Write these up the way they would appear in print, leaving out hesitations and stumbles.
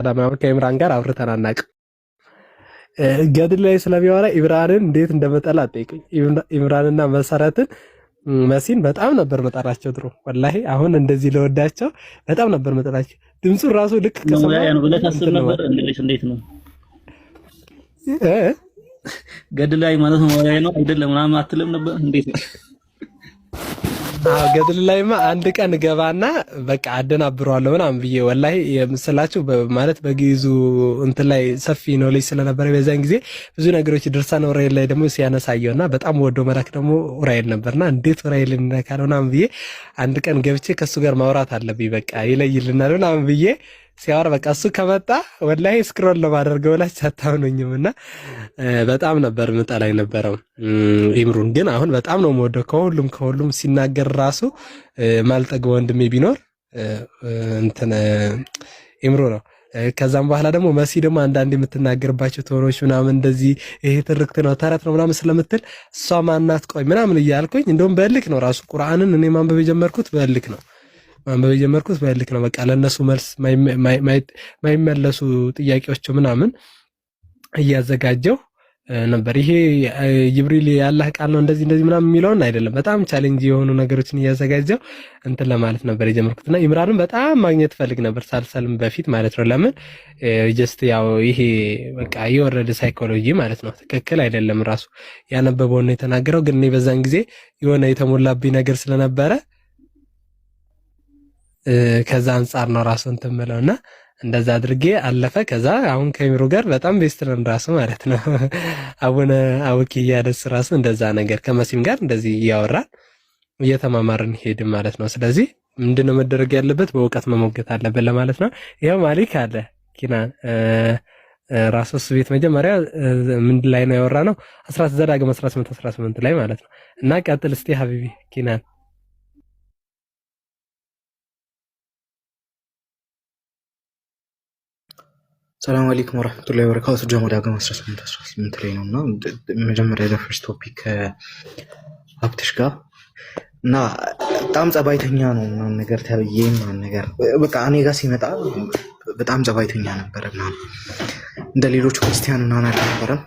ምናምን ከኢምራን ጋር አውርተን አናውቅም። ገድል ላይ ስለሚያወራ ኢምራንን እንዴት እንደመጠላ አጠይቁኝ። ኢምራንና መሰረትን መሲን በጣም ነበር መጠራቸው ድሮ ወላሂ። አሁን እንደዚህ ለወዳቸው በጣም ነበር መጠራቸው። ድምፁን ራሱ ልክ ከሰማያ ነው ብለህ ታስብ ነበር። እንዴት ነው ገድል ላይ ማለት ነው ነው አይደለም ምናምን አትልም ነበር እንዴት ነው? ገድል ላይማ አንድ ቀን ገባና በቃ አደናብረዋለሁ ምናምን ብዬ ወላሂ የምስላችሁ ማለት በግዕዙ እንትን ላይ ሰፊ ኖሌጅ ስለነበረ በዛን ጊዜ ብዙ ነገሮች ድርሳነ ዑራኤል ላይ ደግሞ ሲያነሳየውና በጣም ወዶ መላክ ደግሞ ዑራኤል ነበርና እንዴት ዑራኤል እንነካለው ምናምን ብዬ አንድ ቀን ገብቼ ከሱ ጋር ማውራት አለብኝ በቃ ይለይልናል ምናምን ብዬ ሲያወራ በቃ እሱ ከመጣ ወላሂ ስክሮል ለማድረገው ላይ አታምኑኝምና በጣም ነበር ምጠላይ ነበረው። ኢምሩን ግን አሁን በጣም ነው የምወደው። ከሁሉም ሲናገር ራሱ ማልጠግበው ወንድሜ ቢኖር እንትን ኢምሩ ነው። ከዛም በኋላ ደግሞ መሲ ደግሞ አንዳንድ የምትናገርባቸው ቶኖች ምናምን እንደዚህ ይሄ ትርክት ነው ተረት ነው ምናምን ስለምትል እሷ ማናት ቆይ ምናምን እያልኩኝ እንደውም በልክ ነው ራሱ ቁርአንን እኔ ማንበብ የጀመርኩት በልክ ነው። በቃ ለነሱ መልስ ማይመለሱ ጥያቄዎች ምናምን እያዘጋጀው ነበር። ይሄ ጅብሪል ያላህ ቃል ነው እንደዚህ ምናምን የሚለውን አይደለም፣ በጣም ቻሌንጅ የሆኑ ነገሮችን እያዘጋጀው እንትን ለማለት ነበር የጀመርኩትና ኢምራንን በጣም ማግኘት ፈልግ ነበር ሳልሰልም በፊት ማለት ነው። ለምን ጀስት ያው ይሄ በቃ የወረደ ሳይኮሎጂ ማለት ነው። ትክክል አይደለም ራሱ ያነበበው ነው የተናገረው። ግን እኔ በዛን ጊዜ የሆነ የተሞላብኝ ነገር ስለነበረ ከዛ አንፃር ነው ራሱ እንትን የምለውና እንደዛ አድርጌ አለፈ። ከዛ አሁን ከኢምሩ ጋር በጣም ቤስት ነን ራሱ ማለት ነው። አቡነ አውኪ ያደስ ራሱ እንደዛ ነገር ከመሲም ጋር እንደዚህ እያወራን እየተማማርን ሄድ ማለት ነው። ስለዚህ ምንድነው መደረግ ያለበት? በእውቀት መሞገት አለበት ለማለት ነው። ይሄው ማሊክ አለ ኪናን ራሱስ ቤት መጀመሪያ ምን ላይ ነው ያወራ ነው 19 ዘዳግም 18 ላይ ማለት ነው። እና ቀጥል እስቲ ሀቢቢ ኪናን ሰላም አለይኩም ወራህመቱላሂ ወበረካቱ። ዳግም 18 ላይ ነውና መጀመሪያ ለፈርስት ቶፒክ ሀብትሽ ጋር እና በጣም ጸባይተኛ ነው ምናምን ነገር ተብዬ ምናምን ነገር በቃ እኔ ጋር ሲመጣ በጣም ጸባይተኛ ነበር ምናምን እንደ ሌሎች ክርስቲያን ምናምን አልነበረም።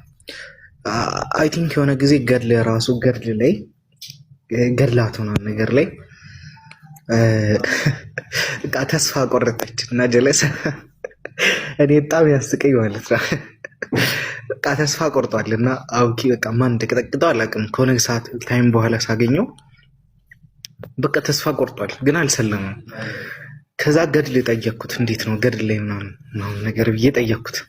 አይ ቲንክ የሆነ ጊዜ ገድል ላይ ገድላት ምናምን ነገር ላይ በቃ ተስፋ ቆረጠች እና ጀለሰ እኔ በጣም ያስቀኝ ማለት ነው። በቃ ተስፋ ቆርጧልና አውቂ በቃ ማን እንደቀጠቀጠው አላውቅም። ከሆነ ሰዓት ታይም በኋላ ሳገኘው በቃ ተስፋ ቆርጧል፣ ግን አልሰለመም። ከዛ ገድል ጠየቅኩት፣ እንዴት ነው ገድል ላይ ምናምን ነገር ብዬ ጠየቅኩት።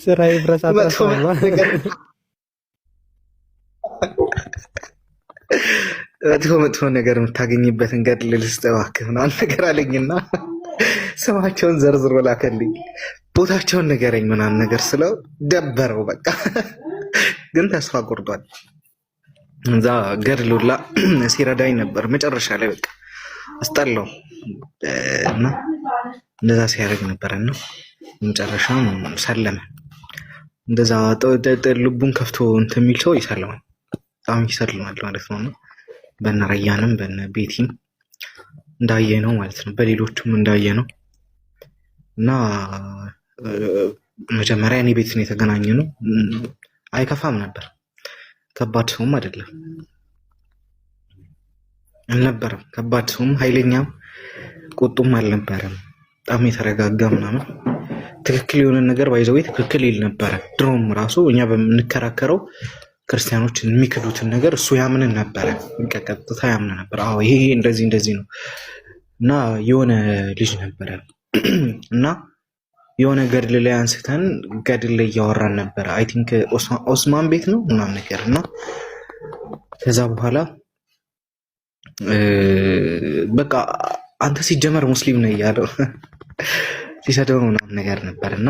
ስራ ይብረሳታ መጥፎ ነገር የምታገኝበትን ገድል ልስጥህ እባክህ ምናምን ነገር አለኝና ስማቸውን ዘርዝሮ ላከልኝ። ቦታቸውን ንገረኝ ምናምን ነገር ስለው ደበረው በቃ። ግን ተስፋ ቆርጧል። እዛ ገድሉላ ሲረዳኝ ነበር። መጨረሻ ላይ በቃ አስጠላው እና እንደዛ ሲያደርግ ነበረና መጨረሻም ሰለመ። እንደዛ ልቡን ከፍቶ እንትን የሚል ሰው ይሰልማል፣ በጣም ይሰልማል ማለት ነው። በነ ረያንም በነ ቤቲም እንዳየ ነው ማለት ነው። በሌሎቹም እንዳየ ነው እና መጀመሪያ እኔ ቤት ነው የተገናኘ ነው። አይከፋም ነበር፣ ከባድ ሰውም አይደለም አልነበረም። ከባድ ሰውም ኃይለኛም ቁጡም አልነበረም። በጣም የተረጋጋ ምናምን ትክክል የሆነ ነገር ባይዘው ትክክል ይል ነበረ። ድሮም ራሱ እኛ በምንከራከረው ክርስቲያኖች የሚክዱትን ነገር እሱ ያምንን ነበረ። ቀጥታ ያምን ነበር። አዎ ይሄ እንደዚህ ነው እና የሆነ ልጅ ነበረ እና የሆነ ገድል ላይ አንስተን ገድል ላይ እያወራን ነበረ። አይ ቲንክ ኦስማን ቤት ነው ምናምን ነገር እና ከዛ በኋላ በቃ አንተ ሲጀመር ሙስሊም ነህ እያለው ሲሰደው ምናምን ነገር ነበር እና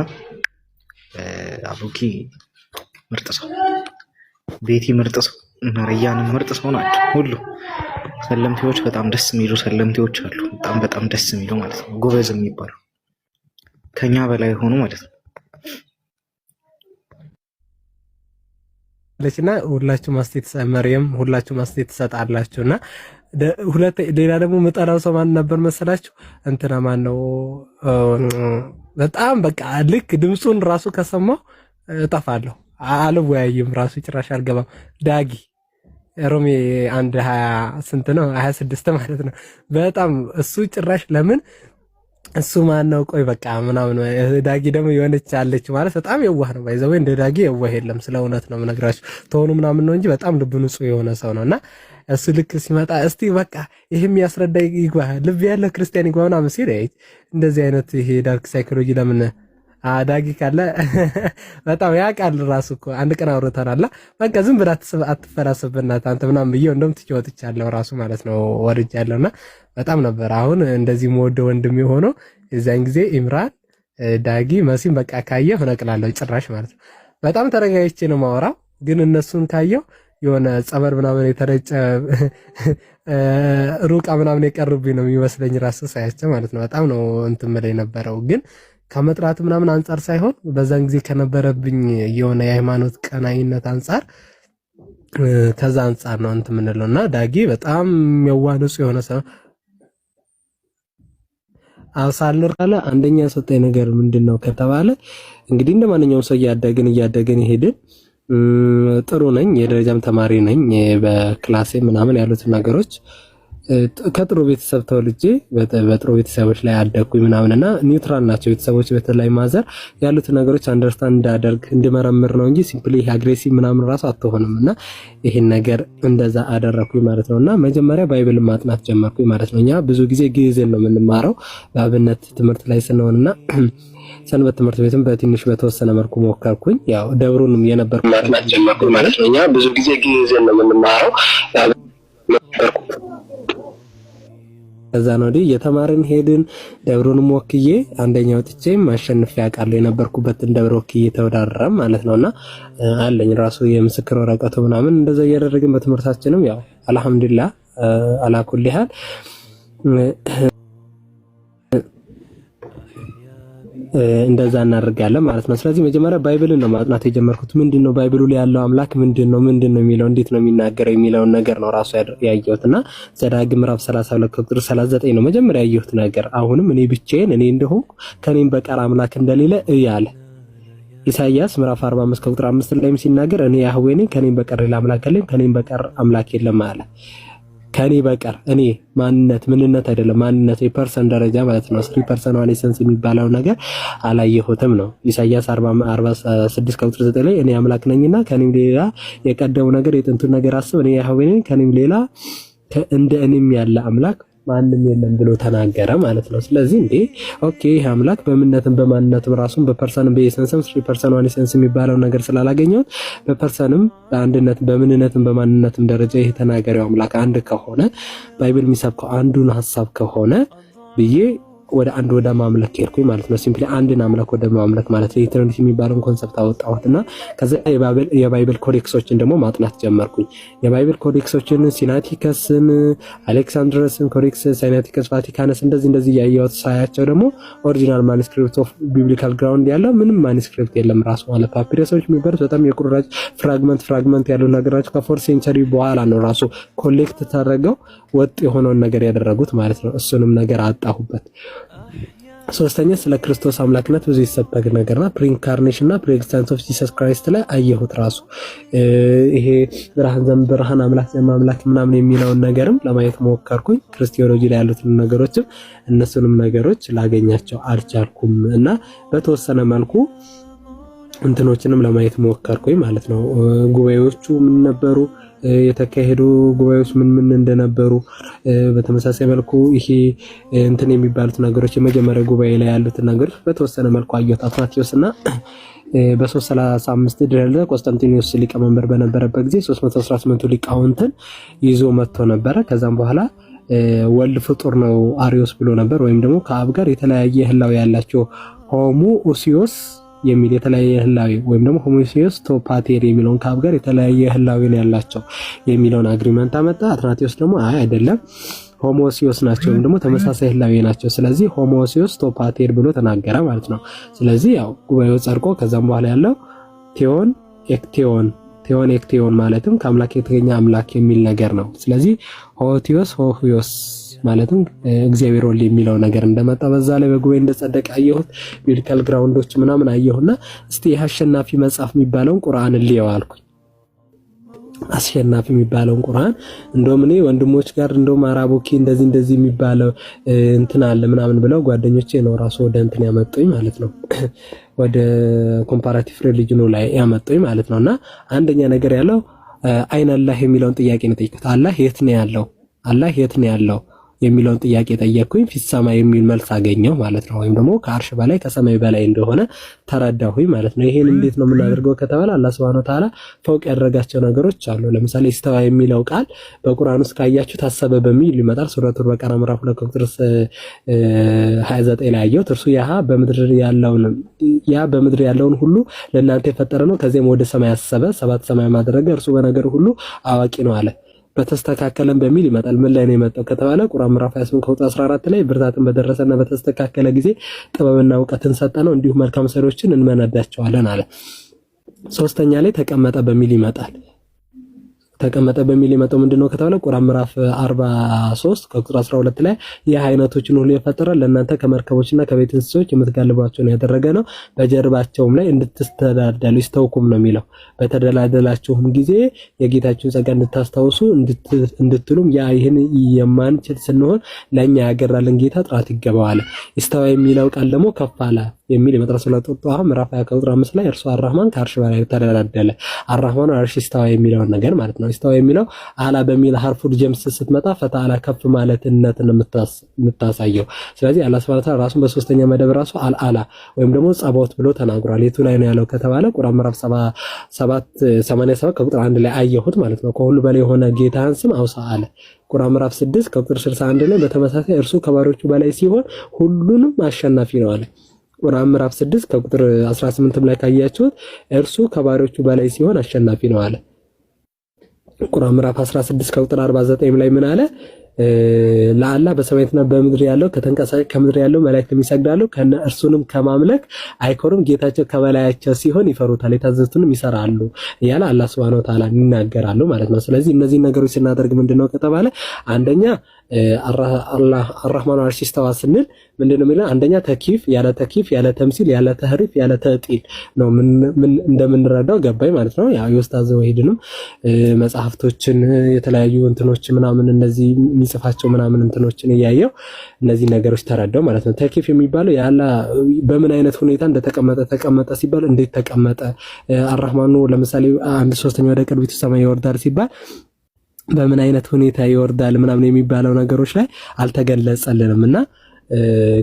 አቡኪ ምርጥ ሰው፣ ቤቲ ምርጥ ሰው፣ ረያንም ምርጥ ሰው ናቸው። ሁሉ ሰለምቴዎች በጣም ደስ የሚሉ ሰለምቴዎች አሉ። በጣም ደስ የሚሉ ማለት ነው። ጎበዝ የሚባሉ ከኛ በላይ ሆኑ ማለት ነው። ለችና ሁላችሁ ማስቴት መርየም ሁላችሁ ማስቴት ተሰጣላችሁና ሌላ ደግሞ መጣራው ሰው ማን ነበር መሰላችሁ? እንትና ማን ነው? በጣም በቃ ልክ ድምጹን ራሱ ከሰማው እጠፋለሁ፣ አልወያይም፣ ራሱ ጭራሽ አልገባም። ዳጊ ሮሜ 1:20 ስንት ነው? 26 ማለት ነው። በጣም እሱ ጭራሽ ለምን እሱ ማን ነው? ቆይ በቃ ምናምን ዳጊ ደግሞ የሆነች አለች ማለት በጣም የዋህ ነው። ባይዘው እንደ ዳጊ የዋህ የለም። ስለ እውነት ነው የምነግራችሁ። ተሆኑ ምናምን ነው እንጂ በጣም ልብ ንጹህ የሆነ ሰው ነውና እሱ ልክ ሲመጣ እስቲ በቃ ይሄም ያስረዳ ይግባ ልብ ያለው ክርስቲያን ይግባ ምናምን ሲል እንደዚህ አይነት ይሄ ዳርክ ሳይኮሎጂ ለምን ዳጊ ካለ በጣም ያውቃል ራሱ እኮ አንድ ቀን አውርተናል። በቃ ዝም ብላ አትፈላሰብና አንተ ምናምን ብዬው እንደውም ትችወትቻለሁ ራሱ ማለት ነው ወርጃለሁና በጣም ነበር። አሁን እንደዚህ የምወደው ወንድም የሆነው የዛን ጊዜ ኢምራን ዳጊ መሲም በቃ ካየሁ እነቅላለሁ ጭራሽ ማለት ነው። በጣም ተረጋግቼ ነው ማወራው፣ ግን እነሱን ካየሁ የሆነ ጸበር ምናምን የተረጨ ሩቃ ምናምን የቀርብኝ ነው የሚመስለኝ ራሱ ሳያቸው ማለት ነው። በጣም ነው እንትን ማለት የነበረው ግን ከመጥራት ምናምን አንፃር ሳይሆን በዛን ጊዜ ከነበረብኝ የሆነ የሃይማኖት ቀናይነት አንፃር ከዛ አንፃር ነው እንትን ምንለውና ዳጊ በጣም የዋህ የሆነ ሰው አሳልር ካለ አንደኛ ሰጠኝ ነገር ምንድነው ከተባለ እንግዲህ እንደማንኛውም ሰው እያደገን ይሄድን ጥሩ ነኝ፣ የደረጃም ተማሪ ነኝ። በክላሴ ምናምን ያሉት ነገሮች ከጥሩ ቤተሰብ ተወልጄ በጥሩ ቤተሰቦች ላይ አደግኩኝ ምናምንና ኒውትራል ናቸው ቤተሰቦች። በተለይ ማዘር ያሉት ነገሮች አንደርስታንድ እንዳደርግ እንድመረምር ነው እንጂ ሲምፕሊ አግሬሲቭ ምናምን ራሱ አትሆንምና ይሄን ነገር እንደዛ አደረኩኝ ማለት ነውና መጀመሪያ ባይብል ማጥናት ጀመርኩኝ ማለት ነው። እኛ ብዙ ጊዜ ግዕዝን ነው የምንማረው በአብነት ትምህርት ላይ ስንሆንና ሰንበት ትምህርት ቤትም በትንሽ በተወሰነ መልኩ ሞከርኩኝ። ያው ደብሩንም የነበርኩ ማጥናት ጀመርኩኝ ማለት ነው። እኛ ብዙ ጊዜ ግዕዝን ነው የምንማረው ከዛ ነው የተማርን ሄድን። ደብሩንም ወክዬ አንደኛ ወጥቼ ማሸነፍ ያውቃለሁ የነበርኩበትን ደብር ወክዬ ተወዳደረም ማለት ነውና አለኝ ራሱ የምስክር ወረቀቱ ምናምን እንደዛ እያደረግን በትምህርታችንም ያው አልሐምዱሊላህ አላኩልህ እንደዛ እናደርጋለን ማለት ነው። ስለዚህ መጀመሪያ ባይብልን ነው ማጥናት የጀመርኩት። ምንድነው ባይብሉ ላይ ያለው አምላክ ምንድነው የሚለው እንዴት ነው የሚናገረው የሚለውን ነገር ነው ራሱ ያየሁትና ዘዳግም ምዕራፍ 32 ቁጥር 39 ነው መጀመሪያ ያየሁት ነገር። አሁንም እኔ ብቻዬን እኔ እንደሆንኩ ከኔም በቀር አምላክ እንደሌለ እያለ ኢሳይያስ ምዕራፍ 45 ቁጥር 5 ላይም ሲናገር እኔ ያህዌ ነኝ ከኔም በቀር ሌላ አምላክ የለም፣ ከኔም በቀር አምላክ የለም አለ። ከኔ በቀር እኔ ምንነት አይደለም ማንነት የፐርሰን ደረጃ ማለት ነው። 3 ፐርሰናል ኤሰንስ የሚባለው ነገር አላየሁትም ነው። ኢሳይያስ 46 ቁጥር 9 ላይ እኔ አምላክ ነኝና ከኔም ሌላ የቀደሙ ነገር የጥንቱን ነገር አስብ፣ እኔ ያህዌ ነኝ ከኔም ሌላ እንደ እኔም ያለ አምላክ ማንም የለም ብሎ ተናገረ ማለት ነው። ስለዚህ ኦኬ ይሄ አምላክ በምንነትም በማንነትም ራሱን በፐርሰንም በኤሰንስም 3 ፐርሰናል ኤሰንስ የሚባለው ነገር ስላላገኘው በፐርሰንም በአንድነት በምንነትም በማንነትም ደረጃ ይሄ ተናገረው አምላክ አንድ ከሆነ ባይብል የሚሰብከው አንዱን ሐሳብ ከሆነ ብዬ ወደ ማምለክ ሄድኩኝ ማለት ነው። ሲምፕሊ አንድን አምላክ ወደ ማምለክ ማለት ነው። ትሪኒቲ የሚባለውን ኮንሰፕት አወጣሁትና ከዛ የባይብል ኮዴክሶችን ደግሞ ማጥናት ጀመርኩኝ። የባይብል ኮዴክሶችን ሲናቲከስን፣ አሌክሳንድረስን ኮዴክስ፣ ሲናቲከስ፣ ቫቲካንስ እንደዚህ ያየሁት ሳያቸው ደግሞ ኦሪጂናል ማኑስክሪፕት ኦፍ ቢብሊካል ግራውንድ ያለው ምንም ማኑስክሪፕት የለም ራሱ ማለት ፓፒረሶች የሚባሉት በጣም የቁራጭ ፍራግመንት ያለው ነገራቸው ከ4 ሴንቸሪ በኋላ ነው ራሱ ኮሌክት ተደረገው ወጥ የሆነውን ነገር ያደረጉት ማለት ነው። እሱንም ነገር አጣሁበት። ሶስተኛ ስለ ክርስቶስ አምላክነት ብዙ ይሰበክ ነገርና ፕሪኢንካርኔሽን እና ፕሪኤግዚስተንስ ኦፍ ጂሰስ ክራይስት ላይ አየሁት ራሱ ይሄ ብርሃን አምላክ ምናምን የሚለውን ነገርም ለማየት ሞከርኩኝ። ክርስቲዮሎጂ ላይ ያሉትን ነገሮችም እነሱንም ነገሮች ላገኛቸው አልቻልኩም እና በተወሰነ መልኩ እንትኖችንም ለማየት ሞከርኩኝ ማለት ነው። ጉባኤዎቹ ምን ነበሩ፣ የተካሄዱ ጉባኤዎች ምን እንደነበሩ በተመሳሳይ መልኩ ይሄ እንትን የሚባሉት ነገሮች የመጀመሪያ ጉባኤ ላይ ያሉት ነገሮች በተወሰነ መልኩ አየሁት። አትናቴዎስና በ335 ድረለ ቆስጠንጢኖስ ሊቀመንበር በነበረበት ጊዜ 318 ሊቃውንትን ይዞ መጥቶ ነበረ። ከዛም በኋላ ወልድ ፍጡር ነው አሪዮስ ብሎ ነበር። ወይም ደግሞ ከአብ ጋር የተለያየ ህላዌ ያላቸው ሆሞኡሲዮስ የሚል የተለያየ ህላዌ ወይም ደግሞ ሆሞኡሲዮስ ቶፓቴር የሚለውን ከአብ ጋር የተለያየ ህላዌ ያላቸው የሚለውን አግሪመንት አመጣ። አትናቴዎስ ደግሞ አይደለም ሆሞኡሲዮስ ናቸው ወይም ደግሞ ተመሳሳይ ህላዌ ናቸው፣ ስለዚህ ሆሞኡሲዮስ ቶፓቴር ብሎ ተናገረ ማለት ነው። ስለዚህ ያው ጉባኤው ጸድቆ ከዛም በኋላ ያለው ቴዎን ኤክቴዎን ቴዎን ኤክቴዮን ማለትም ከአምላክ የተገኘ አምላክ የሚል ነገር ነው። ስለዚህ ሆቲዮስ ሆሁዮስ ማለትም እግዚአብሔር ወልድ የሚለው ነገር እንደመጣ በዛ ላይ በጉባኤ እንደጸደቀ አየሁት። ቢብሊካል ግራውንዶች ምናምን አየሁና እስቲ የአሸናፊ መጽሐፍ የሚባለውን ቁርአን ልየው አልኩኝ። አሸናፊ የሚባለውን ቁርአን እንደውም እኔ ወንድሞች ጋር እንደውም አራቦኪ እንደዚህ የሚባለው እንትን አለ ምናምን ብለው ጓደኞቼ ነው ራሱ ወደ እንትን ያመጡኝ ማለት ነው። ወደ ኮምፓራቲቭ ሪሊጅኑ ላይ ያመጡኝ ማለት ነውና አንደኛ ነገር ያለው አይን አላህ የሚለውን ጥያቄ ነው ጠይቁት። አላህ የት ነው ያለው? አላህ የት ነው ያለው የሚለውን ጥያቄ ጠየቅኩኝ። ፊት ሰማይ የሚል መልስ አገኘው ማለት ነው። ወይም ደግሞ ከአርሽ በላይ ከሰማይ በላይ እንደሆነ ተረዳሁኝ ማለት ነው። ይሄን እንዴት ነው የምናደርገው ከተባለ አላህ Subhanahu Wa Ta'ala ፈውቅ ያደረጋቸው ነገሮች አሉ። ለምሳሌ ኢስተዋ የሚለው ቃል በቁርአን ውስጥ ካያችሁ ታሰበ በሚል ይመጣል። ሱረቱል በቀራ ምዕራፍ 2 ቁጥር 29 ላይ አየሁት። እርሱ ያ በምድር ያለውን ሁሉ ለእናንተ የፈጠረ ነው። ከዚያም ወደ ሰማይ አሰበ፣ ሰባት ሰማይ ማድረገ፣ እርሱ በነገር ሁሉ አዋቂ ነው አለ። በተስተካከለም በሚል ይመጣል። ምን ላይ ነው የመጣው ከተባለ ቁርአን ምዕራፍ 28 ቁጥር 14 ላይ ብርታትን በደረሰና በተስተካከለ ጊዜ ጥበብና ዕውቀትን ሰጠነው፣ እንዲሁ መልካም ሰሪዎችን እንመነዳቸዋለን አለ። ሶስተኛ ላይ ተቀመጠ በሚል ይመጣል። ተቀመጠ በሚል የመጣው ምንድነው ከተባለ ቁርአን ምዕራፍ 43 ቁጥር 12 ላይ የአይነቶችን ሁሉ የፈጠረ ለእናንተ ከመርከቦችና ከቤት እንስሶች የምትጋልቧቸውን ያደረገ ነው፣ በጀርባቸውም ላይ እንድትስተዳደሉ ይስተውኩም ነው የሚለው። በተደላደላችሁም ጊዜ የጌታችሁን ጸጋ እንድታስታውሱ እንድትሉም ያ ይህን የማንችል ስንሆን ለኛ ያገራልን ጌታ ጥራት ይገባዋል። ይስተዋ የሚለው ቃል ደግሞ ከፍ አለ የሚል የመጥራት ሰለላሁ ዐለይሂ ምዕራፍ 20 ቁጥር 5 ላይ እርሱ አራህማን ከአርሽ በላይ ተደላደለ። አራህማን አርሽ ይስተዋ የሚለው ነገር ማለት ነው። ይስተዋ የሚለው አላ በሚል ሐርፉ ጀምስ ስትመጣ ፈተአላ ከፍ ማለትነትን የምታሳየው። ስለዚህ አላህ Subhanahu Wa Ta'ala ራሱን በሶስተኛ መደብ ራሱ አልአላ ወይም ደግሞ ጸባዖት ብሎ ተናግሯል። የቱ ላይ ነው ያለው ከተባለ ቁርአን ምዕራፍ 87 ከቁጥር 1 ላይ አየሁት ማለት ነው። ከሁሉ በላይ የሆነ ጌታን ስም አውሳ አለ። ቁርአን ምዕራፍ 6 ከቁጥር 61 ላይ በተመሳሳይ እርሱ ከባሪዎቹ በላይ ሲሆን ሁሉንም አሸናፊ ነው አለ። ቁርአን ምዕራፍ 6 ከቁጥር 18 ላይ ካያችሁት እርሱ ከባሪዎቹ በላይ ሲሆን አሸናፊ ነው አለ። ቁርአን ምዕራፍ 16 ከቁጥር 49 ላይ ምን አለ? ለአላህ በሰማያትና በምድር ያለው ከምድር ያለው መላእክት ይሰግዳሉ፣ ከነ እርሱንም ከማምለክ አይኮሩም። ጌታቸው ከበላያቸው ሲሆን ይፈሩታል፣ የታዘዙትንም ይሰራሉ እያለ አላህ Subhanahu Wa Ta'ala ይናገራሉ ማለት ነው። ስለዚህ እነዚህ ነገሮች ስናደርግ ምንድነው ከተባለ አንደኛ አላህ አርራህማን አርሽ ይስተዋ ስንል ምንድነው የሚለው? አንደኛ ተኪፍ ያለ ተምሲል ያለ ተህሪፍ ያለ ተዕጢል ነው ምን እንደምንረዳው ገባይ ማለት ነው። ያው የኡስታዝ ወሂድንም መጽሐፍቶችን የተለያዩ እንትኖች ምናምን እነዚህ የሚጽፋቸው ምናምን እንትኖችን እያየው እነዚህ ነገሮች ተረዳው ማለት ነው። ተኪፍ የሚባለው ያለ በምን አይነት ሁኔታ ተቀመጠ ሲባል እንዴት ተቀመጠ? አርራህማኑ ለምሳሌ 1/3 ወደ ቅርቢቱ ሰማይ ይወርዳል ሲባል በምን አይነት ሁኔታ ይወርዳል ምናምን የሚባለው ነገሮች ላይ አልተገለጸልንም እና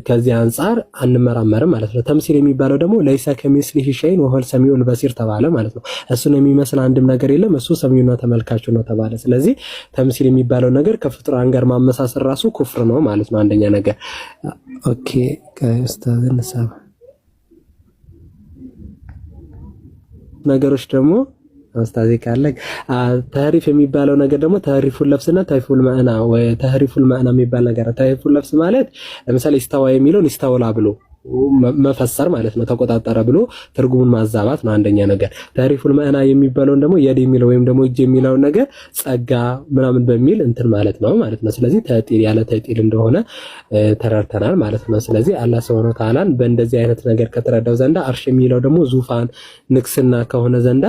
ከዚህ አንፃር አንመራመርም ማለት ነው። ተምሲል የሚባለው ደግሞ ለይሳ ከሚስሊሂ ሸይን ወሁወል ሰሚዑል በሲር ተባለ ማለት ነው። እሱን የሚመስል አንድም ነገር የለም፣ እሱ ሰሚዑና ተመልካቹ ነው ተባለ። ስለዚህ ተምሲል የሚባለው ነገር ከፍጡራን ጋር ማመሳሰል ራሱ ኩፍር ነው ማለት ነው። አንደኛ ነገር ኦኬ ከኡስታዝ ነሳብ ነገሮች ደግሞ ኡስታዝ ካለ ተህሪፍ የሚባለው ነገር ደግሞ ተህሪፉል ለፍስና ተህሪፉል ማዕና ወይ ተህሪፉል ማዕና የሚባል ነገር። ተህሪፉል ለፍስ ማለት ለምሳሌ ኢስተዋ የሚለውን ኢስተውላ ብሎ መፈሰር ማለት ነው። ተቆጣጠረ ብሎ ትርጉሙን ማዛባት ነው አንደኛ ነገር። ተህሪፉል ማዕና የሚባለውን ደግሞ የድ የሚለው ወይም ደግሞ እጅ የሚለውን ነገር ጸጋ ምናምን በሚል እንትን ማለት ነው። ስለዚህ ተዕጢል ያለ ተዕጢል እንደሆነ ተረድተናል ማለት ነው። ስለዚህ አላህ Subhanahu Wa Ta'ala በእንደዚህ አይነት ነገር ከተረዳው ዘንዳ አርሽ የሚለው ደግሞ ዙፋን ንግስና ከሆነ ዘንዳ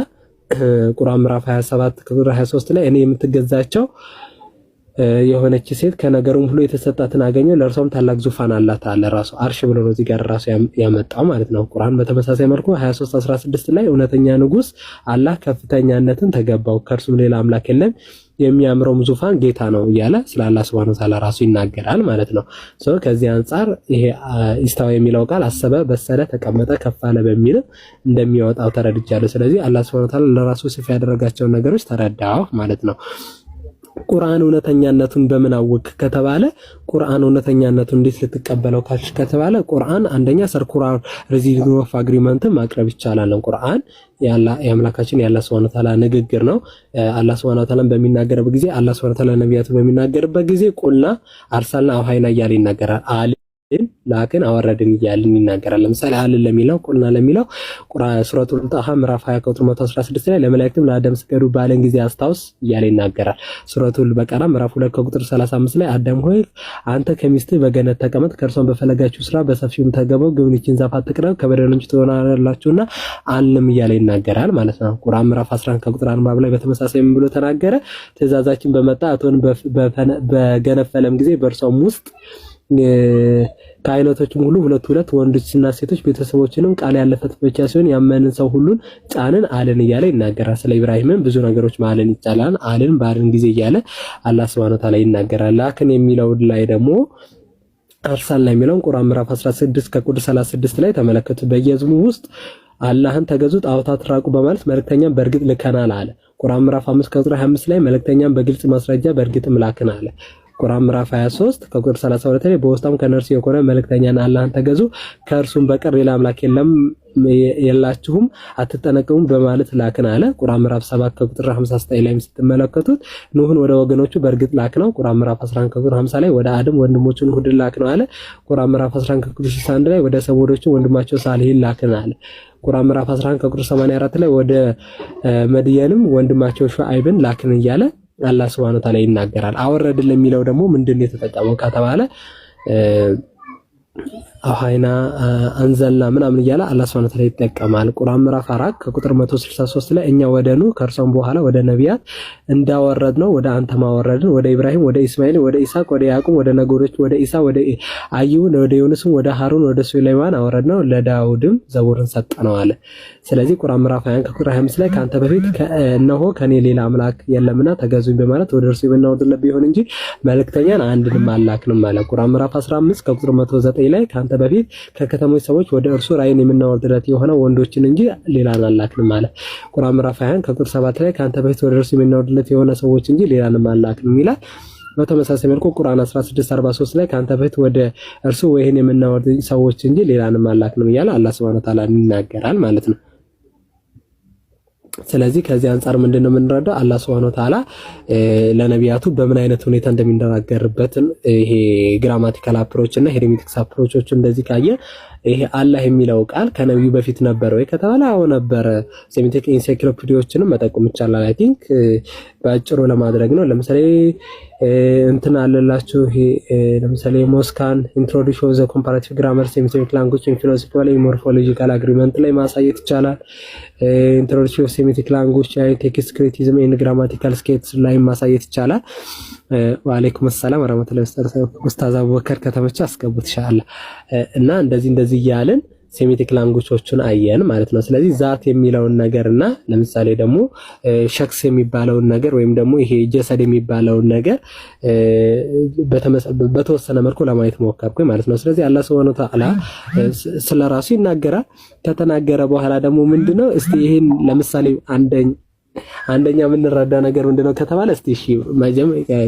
ቁርአን ምዕራፍ 27 ቁጥር 23 ላይ እኔ የምትገዛቸው የሆነች ሴት ከነገሩም ሁሉ የተሰጣትን አገኘ፣ ለእርሷም ታላቅ ዙፋን አላት አለ። ራሱ አርሽ ብሎ ነው እዚህ ጋር ራሱ ያመጣው ማለት ነው። ቁርአን በተመሳሳይ መልኩ 23:16 ላይ እውነተኛ ንጉስ አላህ ከፍተኛነትን ተገባው፣ ከእርሱም ሌላ አምላክ የለም፣ የሚያምረውም ዙፋን ጌታ ነው እያለ ስለ አላህ Subhanahu Wa Ta'ala ራሱ ይናገራል ማለት ነው። ከዚህ አንፃር ይሄ ኢስተዋ የሚለው ቃል አሰበ፣ በሰለ፣ ተቀመጠ፣ ከፍ አለ በሚል እንደሚወጣው ተረድቻለሁ። ስለዚህ አላህ Subhanahu Wa Ta'ala ለራሱ ሲፍ ያደረጋቸው ነገሮች ተረዳው ማለት ነው። ቁርአን እውነተኛነቱን በምን አወቅ ከተባለ ቁርአን እውነተኛነቱን እንዴት ልትቀበለው ካልሽ ከተባለ ቁርአን አንደኛ ሰርኩላር ሪዚቪንግ ኦፍ አግሪመንት ማቅረብ ይቻላል። ቁርአን የአምላካችን የአላህ Subhanahu Wa Ta'ala ንግግር ነው። አላህ Subhanahu Wa Ta'ala በሚናገርበት ጊዜ አላህ Subhanahu Wa Ta'ala ነቢያቱ በሚናገርበት ጊዜ ቁልና አርሰልና አውሃይና እያለ ይናገራል። ላክን አወረድን እያልን ይናገራል። ለምሳሌ አልን ለሚለው ቁልና ለሚለው ሱረቱል ጣሃ ምዕራፍ 20 ቁጥር 116 ላይ ለመላእክትም ለአዳም ስገዱ ባለን ጊዜ አስታውስ እያለ ይናገራል። ሱረቱል በቀራ ምዕራፍ 2 ቁጥር 35 ላይ አዳም ሆይ አንተ ከሚስትህ በገነት ተቀመጥ፣ ከእርሷም በፈለጋችሁ ስራ፣ በሰፊውም ተገበው፣ ግን ይህችን ዛፍ አትቅረቡ፣ ከበደለኞች ትሆናላችሁና አልንም እያለ ይናገራል ማለት ነው። ቁርአን ምዕራፍ 11 ቁጥር 40 ላይ በተመሳሳይ ምን ብሎ ተናገረ? ትእዛዛችን በመጣ አቶን በገነፈለም ጊዜ በእርሷም ውስጥ ከአይነቶችም ሁሉ ሁለት ወንዶችና ሴቶች ቤተሰቦችንም ቃል ያለፈት ብቻ ሲሆን ያመንን ሰው ሁሉን ጫንን አልን እያለ ይናገራል። ስለ ኢብራሂምም ብዙ ነገሮች ማለን ይቻላል። አልን ባርን ጊዜ እያለ አላህ Subhanahu Wa Ta'ala ይናገራል። ላክን የሚለው ላይ ደግሞ አርሳልና የሚለውን ቁርአን ምዕራፍ 16 ከቁጥር 36 ላይ ተመለከቱ። በየህዝቡ ውስጥ አላህን ተገዙ ጣዖታት ራቁ በማለት መልእክተኛን በእርግጥ ልከናል አለ። ቁርአን ምዕራፍ 5 ከቁጥር 25 ላይ መልእክተኛን በግልጽ ማስረጃ በእርግጥም ላክን አለ። ቁርአን ምዕራፍ 23 ከቁጥር 32 ላይ በውስጣም ከነርሱ የሆነ መልእክተኛን አላህን ተገዙ ከእርሱም በቀር ሌላ አምላክ የላችሁም አትጠነቀቁም በማለት ላክን አለ። ቁርአን ምዕራፍ 7 ከቁጥር 59 ላይ ስትመለከቱት ኑህን ወደ ወገኖቹ በእርግጥ ላክነው። ቁርአን ምዕራፍ 11 ከቁጥር 50 ላይ ወደ አደም ወንድሞቹን ሁድን ላክነው አለ። ቁርአን ምዕራፍ 11 ከቁጥር 61 ላይ ወደ ሰሞዶቹ ወንድማቸው ሳሊህን ላክን አለ። ቁርአን ምዕራፍ 11 ከቁጥር 84 ላይ ወደ መድየንም ወንድማቸው ሹአይብን ላክን እያለ አላህ Subhanahu Wa Ta'ala ይናገራል። አወረድን ለሚለው ደግሞ ምንድነው የተጠቀመው ከተባለ አሃይና አንዘልና ምናምን እያለ አላህ Subhanahu Wa Ta'ala ይጠቀማል። ቁርአን ምዕራፍ 4 ከቁጥር 163 ላይ እኛ ወደ ኑህ ከርሶም በኋላ ወደ ነቢያት እንዳወረድነው ወደ አንተ ማወረድን ወደ ኢብራሂም ወደ እስማኤል ወደ ኢሳቅ ወደ ያዕቆብ ወደ ነገዶች ወደ ኢሳ ወደ አዩብ ወደ ዮናስም ወደ ሃሩን ወደ ሱለይማን አወረድነው ለዳውድም ዘቡርን ሰጠነው አለ። ስለዚህ ቁርአን ምዕራፍ 20 ከቁጥር 25 ላይ ካንተ በፊት እነሆ ከኔ ሌላ አምላክ የለምና ተገዙኝ በማለት ወደ እርሱ የምናወርድለት ቢሆን እንጂ መልእክተኛን አንድንም አላክንም አለ። ቁርአን ምዕራፍ 15 ከቁጥር 109 ላይ ካንተ በፊት ከከተሞች ሰዎች ወደ እርሱ ራእይን የምናወርድለት የሆነ ወንዶችን እንጂ ሌላን አላክንም አለ። ቁርአን ምዕራፍ 20 ከቁጥር 7 ላይ ካንተ በፊት ወደ እርሱ የምናወርድለት የሆነ ሰዎች እንጂ ሌላንም አላክንም ይላል። በተመሳሳይ መልኩ ቁርአን 16:43 ላይ ካንተ በፊት ወደ እርሱ ወይን የምናወርድ ሰዎች እንጂ ሌላንም አላክንም እያለ አላህ Subhanahu Wa Ta'ala ይናገራል ማለት ነው። ስለዚህ ከዚህ አንፃር ምንድነው የምንረዳው? አላህ Subhanahu Wa Ta'ala ለነቢያቱ በምን አይነት ሁኔታ እንደሚነጋገርበት ይሄ ግራማቲካል አፕሮች እና ሄርሜቲክስ አፕሮቾች እንደዚህ ካየ ይሄ አላህ የሚለው ቃል ከነብዩ በፊት ነበር ወይ ከተባለ አዎ ነበር። ሴሚቲክ ኢንሳይክሎፒዲያዎችንም መጠቆም ይቻላል። አይ ቲንክ በአጭሩ ለማድረግ ነው። ለምሳሌ እንትን አለላችሁ ይሄ ለምሳሌ ሞስካን ኢንትሮዲክሽን ኦፍ ዘ ኮምፓራቲቭ ግራመር ሴሚቲክ ላንጉዌጅ ኢን ፊሎሶፊካል ሞርፎሎጂካል አግሪመንት ላይ ማሳየት ይቻላል። ኢንትሮዲክሽን ኦፍ ሴሚቲክ ላንጉዌጅ ቴክስት ክሪቲሲዝም ኤንድ ግራማቲካል ስኬትስ ላይ ማሳየት ይቻላል። ወአለይኩም ሰላም ወራህመቱላሂ ወበረካቱ። ኡስታዝ አቡበከር ከተመቸ አስገቡት ኢንሻአላህ። እና እንደዚህ እያልን ሴሚቲክ ላንጉጆችን አየን ማለት ነው። ስለዚህ ዛት የሚለውን ነገርና ለምሳሌ ደግሞ ሸክስ የሚባለውን ነገር ወይም ደግሞ ይሄ ጀሰድ የሚባለውን ነገር በተወሰነ መልኩ ለማየት ሞከርኩኝ ማለት ነው። ስለዚህ አላህ Subhanahu Wa Ta'ala ስለራሱ ይናገራል። ከተናገረ በኋላ ደግሞ ምንድነው እስቲ ይሄን ለምሳሌ አንደኛ የምንረዳ ነገር ምንድነው ከተባለ እስቲ እሺ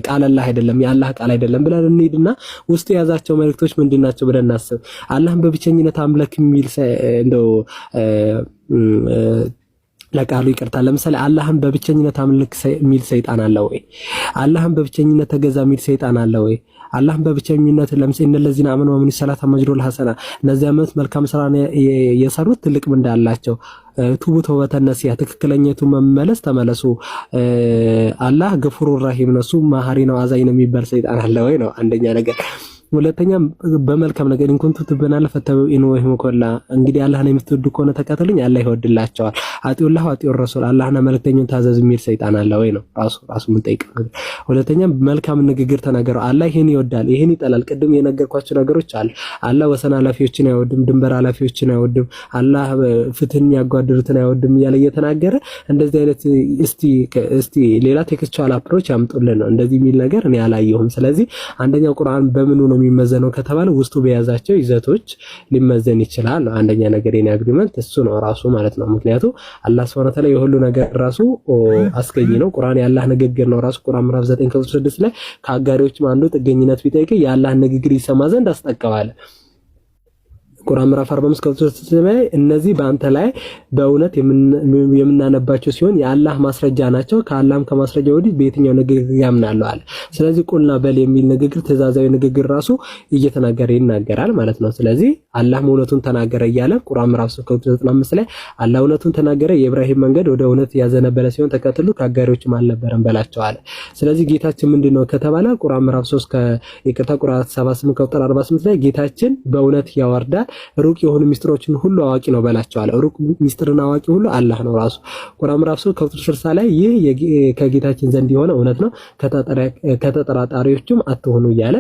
ቃል አላህ አይደለም የአላህ ቃል አይደለም ብለን እንሂድና ውስጥ የያዛቸው መልእክቶች ምንድናቸው ብለን እናስብ። አላህን በብቸኝነት አምልክ የሚል እንደው ለቃሉ ይቅርታ ለምሳሌ አላህን በብቸኝነት አምልክ የሚል ሰይጣን አለ ወይ? አላህን በብቸኝነት ተገዛ የሚል ሰይጣን አለ ወይ? አላህን በብቸኝነት ለምሳሌ እነዚህን አመኑ ወምን ሰላተ መጅሩል ሐሰና እነዚህ አመት መልካም ስራ የሰሩት ትልቅ ምንዳ አላቸው። ቱቡ ተውበተ ነሲያ ትክክለኛቱ መመለስ ተመለሱ። አላህ ገፉሩ ረሂም ነው፣ መሐሪ ነው፣ አዛኝ ነው የሚባል ሰይጣን አለ ወይ ነው አንደኛ ነገር። ሁለተኛ በመልካም ነገር እንኩንቱ ትበናለ ፈተው ኢንወህም ኮላ እንግዲህ አላህን የምትወዱ ከሆነ ተከተሉኝ አላህ ይወድላቸዋል። አጢኡላህ ወአጢኡ ረሱል አላህና መልእክተኛውን ታዘዙ የሚል ሰይጣን አለ ወይ ነው ራሱ ምን ጠይቀው። ሁለተኛ መልካም ንግግር ተናገሩ። አላህ ይሄን ይወዳል ይሄን ይጠላል። ቅድም የነገርኳቸው ነገሮች አለ። አላህ ወሰን ኃላፊዎችን አይወድም፣ ድንበር ኃላፊዎችን አይወድም፣ አላህ ፍትህን ያጓድሩትን አይወድም እያለ እየተናገረ እንደዚህ አይነት እስቲ ሌላ ቴክስቹዋል አፕሮች ያምጡልን ነው። እንደዚህ የሚል ነገር እኔ አላየሁም። ስለዚህ አንደኛው ቁርአን በምኑ ነው የሚመዘነው ከተባለ ውስጡ በያዛቸው ይዘቶች ሊመዘን ይችላል። አንደኛ ነገር የኔ አግሪመንት እሱ ነው ራሱ ማለት ነው። ምክንያቱም አላህ Subhanahu Wa Ta'ala የሁሉ ነገር ራሱ አስገኝ ነው። ቁርአን የአላህ ንግግር ነው ራሱ። ቁርአን ምዕራፍ 9 ቁጥር 6 ላይ ከአጋሪዎችም አንዱ ጥገኝነት ቢጠይቅ የአላህ ንግግር ይሰማ ዘንድ አስጠቀዋለ። ቁርአን ምዕራፍ 45 ቁጥር 6 ላይ እነዚህ በአንተ ላይ በእውነት የምናነባቸው ሲሆን የአላህ ማስረጃ ናቸው ከአላህም ከማስረጃ ወዲህ በየትኛው ንግግር ያምናሉ አለ። ስለዚህ ቁልና በል የሚል ንግግር ትእዛዛዊ ንግግር ራሱ እየተናገረ ይናገራል ማለት ነው። ስለዚህ አላህ እውነቱን ተናገረ እያለ ቁርአን ምዕራፍ 3 ቁጥር 95 ላይ አላህ እውነቱን ተናገረ የኢብራሂም መንገድ ወደ እውነት ያዘነበለ ሲሆን ተከትሉ ከአጋሪዎችም አልነበረም በላቸው አለ። ስለዚህ ጌታችን ምንድነው ከተባለ ቁርአን ምዕራፍ 3 ቁርአን 78 ቁጥር 48 ላይ ጌታችን በእውነት ያወርዳል ሩቅ የሆኑ ሚስጥሮችን ሁሉ አዋቂ ነው በላቸዋል። ሩቅ ሚስጥርና አዋቂ ሁሉ አላህ ነው ራሱ። ቁርአን ምዕራፍ 3 ቁጥር 60 ላይ ይህ ከጌታችን ዘንድ የሆነ እውነት ነው ከተጠራጣሪዎችም አትሆኑ እያለ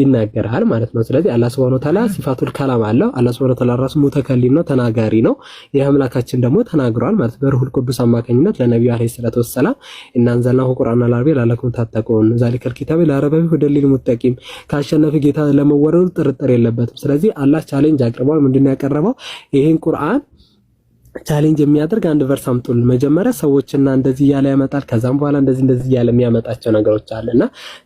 ይናገራል ማለት ነው። ስለዚህ አላህ Subhanahu Wa Ta'ala ሲፋቱል ከላም አለው። አላህ Subhanahu Wa Ta'ala ራሱ ሙተከሊም ነው ተናጋሪ ነው። ይህ አምላካችን ደግሞ ተናግሯል ማለት በሩሁል ቅዱስ አማካኝነት ለነብዩ አለይሂ ሰላቱ ወሰለም እናንዘልናሁ ቁርአን አልዓረቢ ለአለኩም ታጠቁን ዛሊከል ኪታብ ለአረበዊ ሁደል ሊልሙተቂም ካሸነፈ ጌታ ለመወረዱ ጥርጥር የለበትም። ስለዚህ አላህ ቻሌንጅ አቅርቧል። ምንድነው ያቀረበው? ይሄን ቁርአን ቻሌንጅ የሚያደርግ አንድ ቨርስ አምጡል። መጀመሪያ ሰዎችና እንደዚህ ያለ ያመጣል ከዛም በኋላ እንደዚህ ያለ የሚያመጣቸው ነገሮች አለና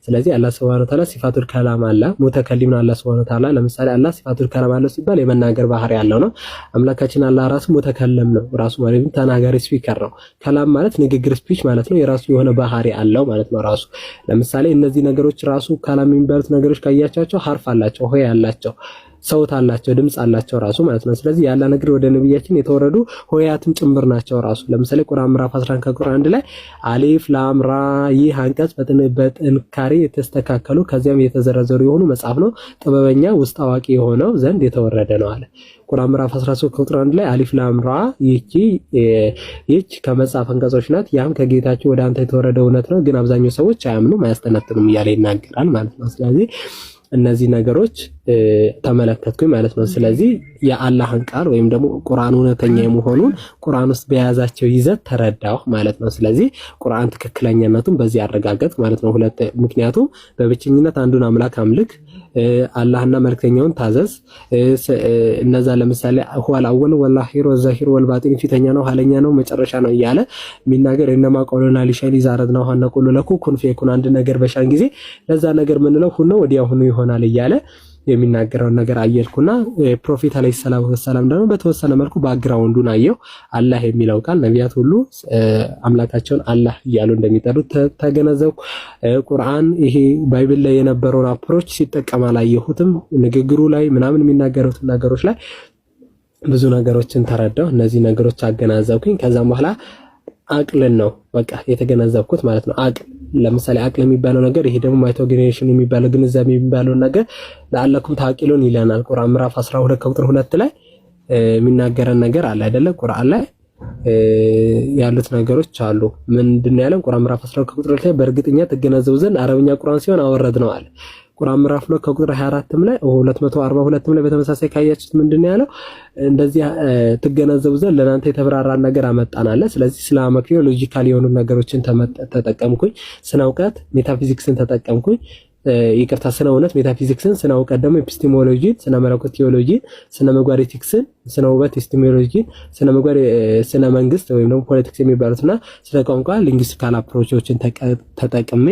ስለዚህ አላህ Subhanahu Wa Ta'ala ሲፋቱል ከላም አለ ሙተከሊም ነው። አላህ Subhanahu Wa Ta'ala ለምሳሌ አላህ ሲፋቱል ከላም አለው ሲባል የመናገር ባህሪ ያለው ነው። አምላካችን አላህ ራሱ ሙተከለም ነው። ራሱ ማለት ተናጋሪ ስፒከር ነው። ከላም ማለት ንግግር ስፒች ማለት ነው። የራሱ የሆነ ባህሪ አለው ማለት ነው ራሱ። ለምሳሌ እነዚህ ነገሮች ራሱ ከላም የሚባሉት ነገሮች ካያቻቸው ሐርፍ አላቸው ሆይ አላቸው ሰውት አላቸው ድምጽ አላቸው ራሱ ማለት ነው። ስለዚህ ያለ ነገር ወደ ነብያችን የተወረዱ ሆያትም ጭምር ናቸው ራሱ። ለምሳሌ ቁርአን ምዕራፍ 11 ከቁርአን 1 ላይ አሊፍ ላም ራ ይህ አንቀጽ በጥንካሬ የተስተካከሉ ከዚያም የተዘረዘሩ የሆኑ መጽሐፍ ነው ጥበበኛ ውስጥ አዋቂ የሆነው ዘንድ የተወረደ ነው አለ። ቁርአን ምዕራፍ 13 ከቁጥር 1 ላይ አሊፍ ላም ራ ይህች ከመጽሐፍ አንቀጾች ናት ያም ከጌታቸው ወደ አንተ የተወረደ እውነት ነው ግን አብዛኛው ሰዎች አያምኑም አያስተነትኑም እያለ ይናገራል ማለት ነው። ስለዚህ እነዚህ ነገሮች ተመለከትኩኝ ማለት ነው። ስለዚህ የአላህን ቃል ወይም ደግሞ ቁርአን እውነተኛ የመሆኑን ቁርአን ውስጥ በያዛቸው ይዘት ተረዳሁ ማለት ነው። ስለዚህ ቁርአን ትክክለኛነቱን በዚህ አረጋገጥ ማለት ነው። ምክንያቱም በብቸኝነት አንዱን አምላክ አምልክ አላህና መልእክተኛውን ታዘዝ እነዛ ለምሳሌ ሁወል አወል ወላሂር ወዛሂር ወልባጢን ፊተኛ ነው ኋለኛ ነው መጨረሻ ነው እያለ የሚናገር እነማ ቀውሉና ሊሻሊ ዛረድናው ሀና ቁሉ ለኩ ኩን ፈየኩን አንድ ነገር በሻን ጊዜ ለዛ ነገር ምንለው ሁሉ ወዲያው ሁሉ ይሆናል እያለ የሚናገረው ነገር አየልኩና ፕሮፌት አለይሂ ሰላም ደግሞ በተወሰነ መልኩ ባክግራውንዱን አየው። አላህ የሚለው ቃል ነቢያት ሁሉ አምላካቸውን አላህ እያሉ እንደሚጠሩት ተገነዘብኩ። ቁርአን ይሄ ባይብል ላይ የነበረውን አፕሮች ሲጠቀም አላየሁትም። ንግግሩ ላይ ምናምን የሚናገሩት ነገሮች ላይ ብዙ ነገሮችን ተረዳሁ። እነዚህ ነገሮች አገናዘብኩኝ። ከዛም በኋላ አቅልን ነው በቃ የተገነዘብኩት ማለት ነው። አቅል ለምሳሌ አቅል የሚባለው ነገር ይሄ ደግሞ ማይቶግኔሽን የሚባለው ግንዛቤ የሚባለው ነገር ለአለኩም ታቂሉን ይለናል። ቁርአን ምዕራፍ 12 ቁጥር 2 ላይ የሚናገረን ነገር አለ አይደለ? ቁርአን ላይ ያሉት ነገሮች አሉ። ምንድነው ያለው? ቁርአን ምዕራፍ 12 ቁጥር 2 ላይ በእርግጠኛ ትገነዘቡ ዘንድ አረብኛ ቁርአን ሲሆን አወረድ ነው አለ። ቁርአን ምዕራፍ 2 ቁጥር 24 ላይ 242 ላይ በተመሳሳይ ካያችሁት ምንድነው ያለው? እንደዚህ ትገነዘቡ ዘንድ ለናንተ የተብራራ ነገር አመጣናለ። ስለዚህ ስለ አመክንዮ ሎጂካል የሆኑ ነገሮችን ተጠቀምኩኝ። ስነ እውቀት ሜታፊዚክስን ተጠቀምኩኝ። ይቅርታ ስነ እውነት ሜታፊዚክስን፣ ስነ እውቀት ደግሞ ኤፒስቴሞሎጂን፣ ስነ መለኮት ቴዎሎጂን፣ ስነ ምግባር ኤቲክስን፣ ስነ ውበት ኤፒስቴሞሎጂን፣ ስነ ምግባር ስነ መንግስት ወይም ደግሞ ፖለቲክስ የሚባሉትና ስለ ቋንቋ ሊንግዊስቲካል አፕሮቾችን ተጠቅሜ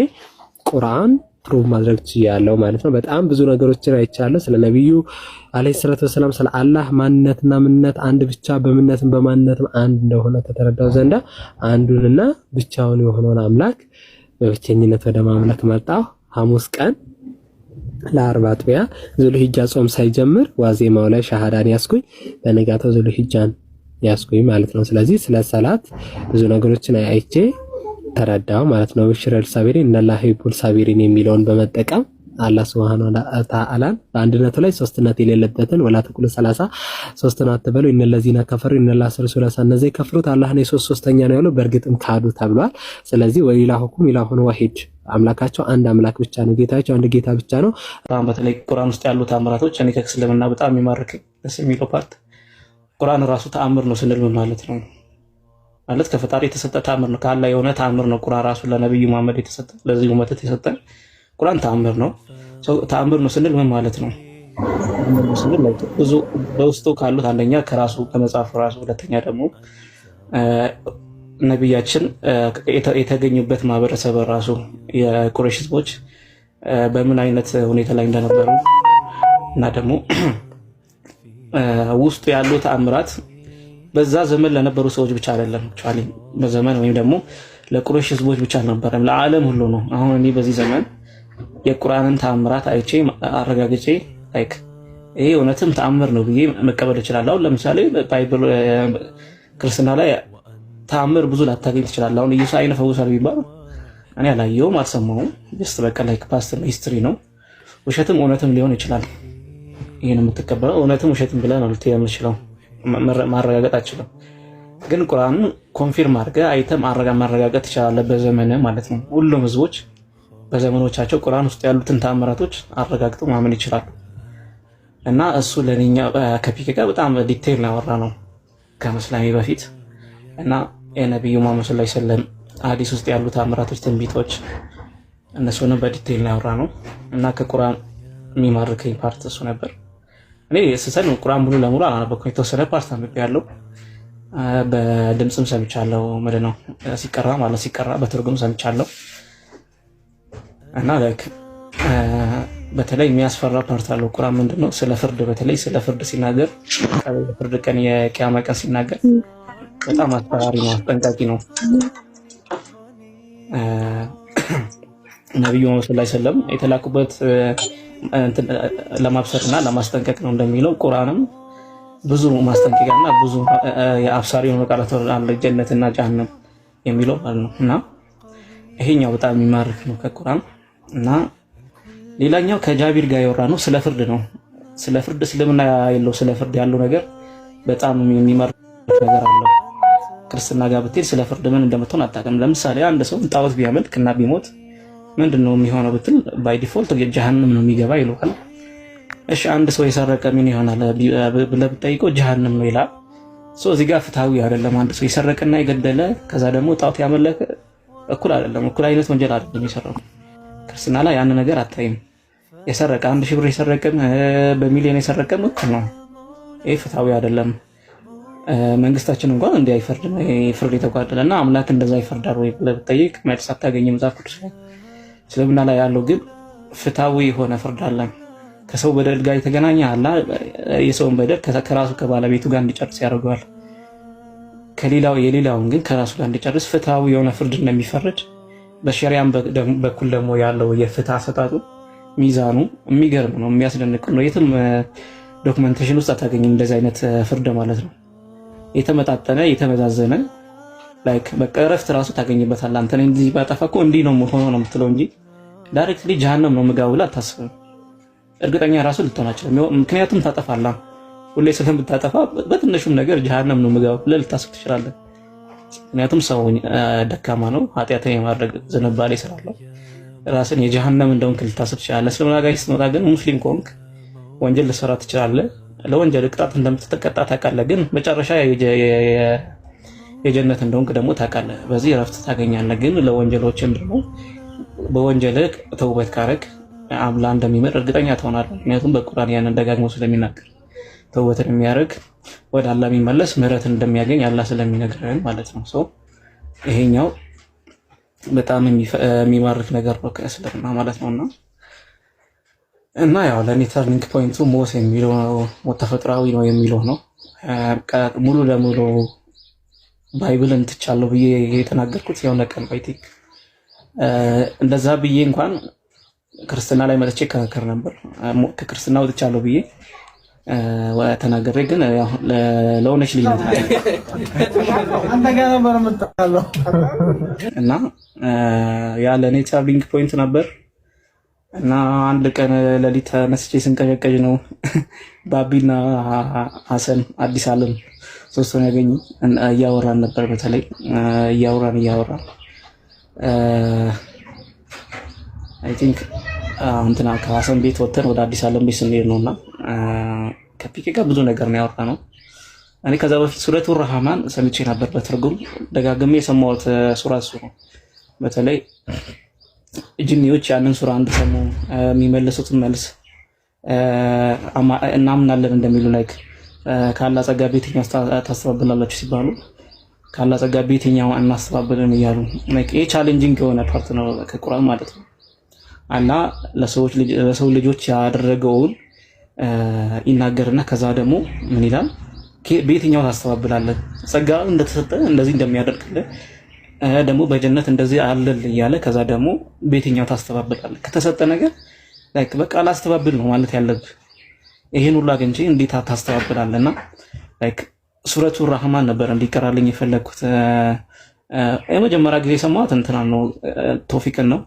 ቁርአን ፕሩቭ ማድረግ ችያለሁ ማለት ነው። በጣም ብዙ ነገሮችን አይቻለሁ። ስለ ነብዩ አለይሂ ሰላቱ ወሰለም ስለ አላህ ማንነትና ምንነት አንድ ብቻ በምንነትም በማንነትም አንድ እንደሆነ ተተረዳው ዘንዳ አንዱንና ብቻውን የሆነውን አምላክ በብቸኝነት ወደ ማምለክ መጣሁ። ሐሙስ ቀን ለአርባ አጥቢያ ዙልሂጃ ጾም ሳይጀምር ዋዜማው ላይ ሻሃዳን ያስኩኝ በነጋታው ዙልሂጃን ያስኩኝ ማለት ነው። ስለዚህ ስለ ሰላት ብዙ ነገሮችን አይቼ ተረዳው ማለት ነው። በሽረል ሳቢሪን እነላህ ይቡል ሳቢሪን የሚለውን በመጠቀም አላህ Subhanahu Wa Ta'ala በአንድነቱ ላይ ሶስትነት የሌለበትን ወላ ተቁሉ 30 ሶስትና አትበሉ እነለዚህና ከፈሩ እነላህ ሰለላሁ እነዚህ ከፍሩት አላህን ሶስተኛ ነው ያለው በእርግጥም ካዱ ተብሏል። ስለዚህ ወኢላሁኩም ኢላሁን ዋሂድ አምላካቸው አንድ አምላክ ብቻ ነው፣ ጌታቸው አንድ ጌታ ብቻ ነው። በተለይ ቁርአን ውስጥ ያሉ ተአምራቶች እኔ ከእስልምና በጣም የሚማርክ ደስ የሚለው ፓርት ቁርአን ራሱ ተአምር ነው ስንል ምን ማለት ነው? ማለት ከፈጣሪ የተሰጠ ተአምር ነው፣ ከአላህ የሆነ ተአምር ነው። ቁርአን ራሱ ለነብዩ መሐመድ የተሰጠ ለዚህ ኡመት የተሰጠ ቁርአን ተአምር ነው። ተአምር ነው ስንል ምን ማለት ነው? ስንል ብዙ በውስጡ ካሉት አንደኛ ከራሱ ከመጽሐፍ ራሱ፣ ሁለተኛ ደግሞ ነብያችን የተገኙበት ማህበረሰብ ራሱ የቁረይሽ ህዝቦች በምን አይነት ሁኔታ ላይ እንደነበሩ እና ደግሞ ውስጡ ያሉ ተአምራት በዛ ዘመን ለነበሩ ሰዎች ብቻ አይደለም አክቹአሊ በዘመን ወይም ደግሞ ለቁረይሽ ህዝቦች ብቻ አልነበረም፣ ለዓለም ሁሉ ነው። አሁን እኔ በዚህ ዘመን የቁርአንን ተአምራት አይቼ አረጋግጬ ላይክ ይሄ እውነትም ተአምር ነው ብዬ መቀበል እችላለሁ። አሁን ለምሳሌ ባይብል ክርስትና ላይ ተአምር ብዙ ላታገኝ ትችላለህ። አሁን ኢየሱስ አይነ ፈውሳል ቢባል እኔ አላየሁም አልሰማሁም። ጀስት በቃ ላይክ ፓስት ሂስትሪ ነው። ውሸትም እውነትም ሊሆን ይችላል። ይሄን የምትቀበለው እውነትም ውሸትም ብለህ ነው ልትይ የምትችለው፣ ማረጋገጥ አትችልም። ግን ቁርአን ኮንፊርም አድርገህ አይተህ ማረጋገጥ ትችላለህ በዘመን ማለት ነው። ሁሉም ህዝቦች በዘመኖቻቸው ቁርአን ውስጥ ያሉትን ተአምራቶች አረጋግጠው ማመን ይችላሉ። እና እሱ ለኛ ከፒኬ ጋር በጣም ዲቴይል ነው ያወራነው ከመስላሚ በፊት እና የነብዩ መሐመድ ሰለላሁ ዐለይሂ ወሰለም ሐዲስ ውስጥ ያሉ ተአምራቶች፣ ትንቢቶች እነሱንም በዲቴይል ነው ያወራነው። እና ከቁርአን የሚማርከኝ ፓርት እሱ ነበር። እኔ ስሰል ቁርአን ሙሉ ለሙሉ አላነበብኩም፣ የተወሰነ ፓርት አንብቤያለሁ። በድምጽም ሰምቻለሁ፣ ምንድን ነው ሲቀራ በትርጉም ሰምቻለሁ። እና ላይክ በተለይ የሚያስፈራ ፓርት አለው ቁርአን ምንድነው ስለ ፍርድ፣ በተለይ ስለ ፍርድ ሲናገር ፍርድ ቀን የቂያማ ቀን ሲናገር በጣም አስፈራሪ ነው፣ አስጠንቃቂ ነው። ነብዩ መሐመድ ሰለላሁ ዐለይሂ ወሰለም የተላኩበት ለማብሰርና ለማስጠንቀቅ ነው እንደሚለው ቁርአንም ብዙ ማስጠንቀቂያና ብዙ የአብሳሪ የሆኑ ቃላት አለ፣ ጀነትና ጀሃነም የሚለው ማለት ነው። እና ይሄኛው በጣም የሚማርክ ነው ከቁርአን። እና ሌላኛው ከጃቢር ጋር ያወራ ነው ስለ ፍርድ ነው። ስለ ፍርድ እስልምና ያለው ስለ ፍርድ ያለው ነገር በጣም የሚማርክ ነገር አለው። ክርስትና ጋር ብትሄድ ስለ ፍርድ ምን እንደምትሆን አታውቅም። ለምሳሌ አንድ ሰው ጣዖት ቢያመልክና ቢሞት ምንድነው የሚሆነው ብትል ባይ ዲፎልት ጀሃነም ነው የሚገባ ይሉሃል። እሺ አንድ ሰው የሰረቀ ምን ይሆናል ብለህ ብትጠይቀው ጀሃነም ነው ይላል። እዚህ ጋር ፍትሃዊ አይደለም። አንድ ሰው የሰረቀና የገደለ ከዛ ደግሞ ጣዖት ያመለከ እኩል አይደለም፣ እኩል አይነት ወንጀል አይደለም የሰራው። ክርስትና ላይ ያን ነገር አታይም። የሰረቀ 1000 ብር የሰረቀም በሚሊዮን የሰረቀም እኩል ነው። ይሄ ፍትሃዊ አይደለም። መንግስታችን እንኳን እንዲህ አይፈርድም። ፍርድ የተጓደለና አምላክ እንደዛ ይፈርዳል ወይ ብለህ ብትጠይቅ መልስ አታገኝም መጽሐፍ ቅዱስ ላይ። እስልምና ላይ ያለው ግን ፍትሃዊ የሆነ ፍርድ አለ። ከሰው በደል ጋር የተገናኘ አላ የሰውን በደል ከራሱ ከባለቤቱ ጋር እንዲጨርስ ያደርገዋል። የሌላውን ግን ከራሱ ጋር እንዲጨርስ ፍትሃዊ የሆነ ፍርድ እንደሚፈርድ በሸሪዓም በኩል ደግሞ ያለው የፍትህ አሰጣጡ ሚዛኑ የሚገርም ነው፣ የሚያስደንቅ ነው። የትም ዶክመንቴሽን ውስጥ አታገኝም እንደዚህ አይነት ፍርድ ማለት ነው። የተመጣጠነ የተመዛዘነ ላይክ በቃ እረፍት ራሱ ታገኝበታለህ። አንተ ነኝ እንዲህ ባጠፋ እኮ እንዲህ ነው ሆኖ ነው የምትለው እንጂ ዳይሬክትሊ ጀሃነም ነው የምገባው ብለህ አታስብም። እርግጠኛ ራሱ ልትሆን አትችልም። ምክንያቱም ታጠፋለህ። ሁሌ ስለምታጠፋ በትንሹም ነገር ጀሃነም ነው የምገባው ብለህ ልታስብ ትችላለህ። ምክንያቱም ሰው ደካማ ነው፣ ኃጢአትን የማድረግ ዝንባሌ ስላለው ራስን የጀሃነም እንደሆንክ ልታስብ ትችላለህ። እስልምና ጋር ስትመጣ ግን ሙስሊም ከሆንክ ወንጀል ልትሰራ ትችላለህ። ለወንጀል ቅጣት እንደምትቀጣ ታውቃለህ። ግን መጨረሻ የጀነት እንደሆንክ ደግሞ ታውቃለህ። በዚህ እረፍት ታገኛለህ። ግን ለወንጀሎችም ደግሞ በወንጀልህ ተውበት ካረግ አምላክ እንደሚምር እርግጠኛ ትሆናለህ። ምክንያቱም በቁርአን ያንን ደጋግሞ ስለሚናገር ተውበትን የሚያደርግ ወደ አላህ የሚመለስ ምህረትን እንደሚያገኝ አላህ ስለሚነግረን ማለት ነው። ይሄኛው በጣም የሚማርክ ነገር ነው ከእስልምና ማለት ነውና እና ያው ለኔ ተርኒንግ ፖይንቱ ሞት የሚለው ሞት ተፈጥሯዊ ነው የሚለው ነው። ሙሉ ለሙሉ ባይብልን ትቻለሁ ብዬ የተናገርኩት የሆነ ቀን ባይ ቲንክ እንደዛ ብዬ እንኳን ክርስትና ላይ መጥቼ ከከር ነበር። ከክርስትና ወጥቻለሁ ብዬ ተናገሬ ግን ያው ለሆነች ልጅ ነው አንተ ጋር ነበር መጣለው እና ያ ለኔ ተርኒንግ ፖይንት ነበር። እና አንድ ቀን ለሊት ተነስቼ ስንቀዠቀዥ ነው ባቢና ሐሰን አዲስ ዓለም ሶስቱን ያገኙ እያወራን ነበር። በተለይ እያወራን አይ ቲንክ እንትና ከሐሰን ቤት ወጥተን ወደ አዲስ ዓለም ቤት ስንሄድ ነውና ከፒኬ ጋር ብዙ ነገር ነው ያወራነው። እኔ ከዛ በፊት ሱረቱ ረህማን ሰምቼ ነበር በትርጉም ደጋግሜ የሰማሁት ሱራ እሱ ነው። በተለይ ጅኒዎች ያንን ሱራ እንድሰሙ የሚመልሱትን መልስ እናምናለን እንደሚሉ ላይክ ካላ ጸጋ ቤትኛው ታስተባብላላችሁ ሲባሉ ካላ ጸጋ ቤትኛው እናስተባብለን እያሉ ላይክ ይሄ ቻሌንጂንግ የሆነ ፓርት ነው ከቁርአን ማለት ነው። እና ለሰው ልጆች ያደረገውን ይናገርና ከዛ ደግሞ ምን ይላል? በየትኛው ታስተባብላለህ? ጸጋ እንደተሰጠ እንደዚህ እንደሚያደርግልህ ደግሞ በጀነት እንደዚህ አለል እያለ ከዛ ደግሞ በየትኛው ታስተባብላለህ? ከተሰጠ ነገር ላይክ በቃ አላስተባብል ነው ማለት ያለብህ። ይሄን ሁሉ አግኝቼ እንዴት ታስተባብላለህና ላይክ ሱረቱ ራህማን ነበር እንዲቀራልኝ የፈለኩት። የመጀመሪያ ጊዜ ሰማሁት እንትና ነው ቶፊቅን ነው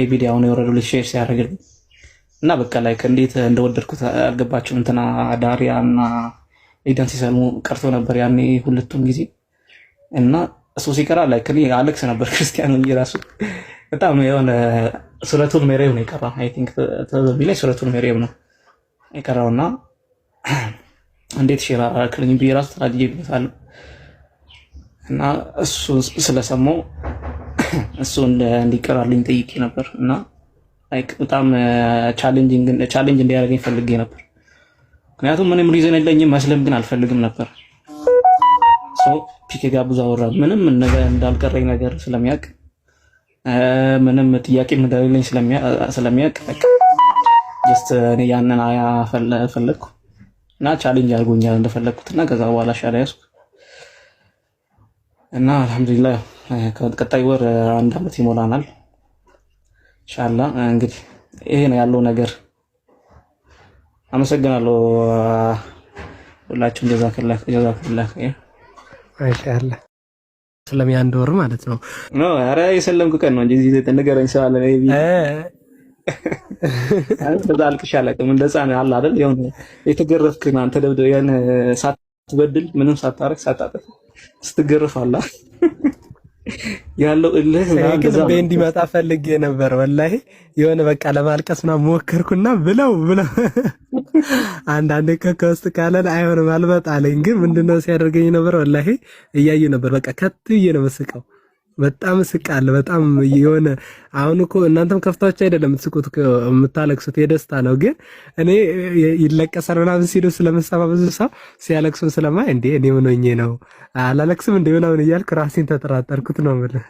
ቪዲዮውን የወረዱልኝ ሼር ሲያደርግልኝ እና በቃ ላይክ እንዴት እንደወደድኩት አልገባችሁም። እንትና ዳሪያ እና ኤደን ሲሰልሙ ቀርቶ ነበር ያኔ ሁለቱም ጊዜ እና እሱ ሲቀራ ላይክ እኔ አለቅስ ነበር ክርስቲያኑ እንጂ ራሱ በጣም የሆነ ሱረቱል መርየም ነው የቀራው። አይ ቲንክ ተዘቢ ላይ ሱረቱል መርየም ነው የቀራውና እንዴት ሼር አደረክልኝ ብዬ ራሱ ተናድጄበታለሁ። እና እሱ ስለሰማው እሱ እንዲቀራልኝ ጠይቄ ነበር እና ላይክ በጣም ቻሌንጅ እንዲያደርገኝ ፈልጌ ነበር። ምክንያቱም ምንም ሪዝን የለኝም መስለም ግን አልፈልግም ነበር። ፒኬ ጋር ብዙ አወራ ምንም እንዳልቀረኝ ነገር ስለሚያውቅ ምንም ጥያቄ እንደሌለኝ ስለሚያውቅ ጀስት እኔ ያንን ፈለግኩ እና ቻሌንጅ አድርጎኛል እንደፈለግኩት እና ከዛ በኋላ ሻላ ያዝኩ እና አልሐምዱሊላህ ቀጣይ ወር 1 ዓመት ይሞላናል ኢንሻአላህ። እንግዲህ ይሄ ነው ያለው ነገር። አመሰግናለሁ ሁላችሁም ጀዛከላህ ኢንሻአላህ። ስለሚ 1 ወር ማለት ነው ነው። ኧረ የሰለምኩ ቀን ነው እንጂ እዚህ ነገረኝ ሰዓት ላይ ከዛ አልቅሻለሁ። እንደ ህፃን አለ አይደል የሆነ የተገረፍክ አንተ ደብደው ያን ሳትበድል ምንም ሳታረክ ሳታጠፍ ስትገረፍ አለ ያለው እልህ ግን እንዲመጣ ፈልጌ ነበር ወላሂ። የሆነ በቃ ለማልቀስ ምናምን ሞከርኩና ብለው አንዳንዴ ከውስጥ ካለን አይሆንም አልመጣለኝ። ግን ምንድነው ሲያደርገኝ ነበር ወላሂ እያዩ ነበር በቃ ከትዬ ነው መስቀው። በጣም ስቃለሁ። በጣም የሆነ አሁን እኮ እናንተም ከፍታችሁ አይደለም የምትስቁት የምታለቅሱት የደስታ ነው። ግን እኔ ይለቀሳል ምናምን ሲሉ ስለምሰማ ብዙ ሰው ሲያለቅሱን ስለማይ እንዴ እኔ ምን ሆኜ ነው አላለቅስም እንዴ ምናምን እያልኩ ራሴን ተጠራጠርኩት ነው የምልህ።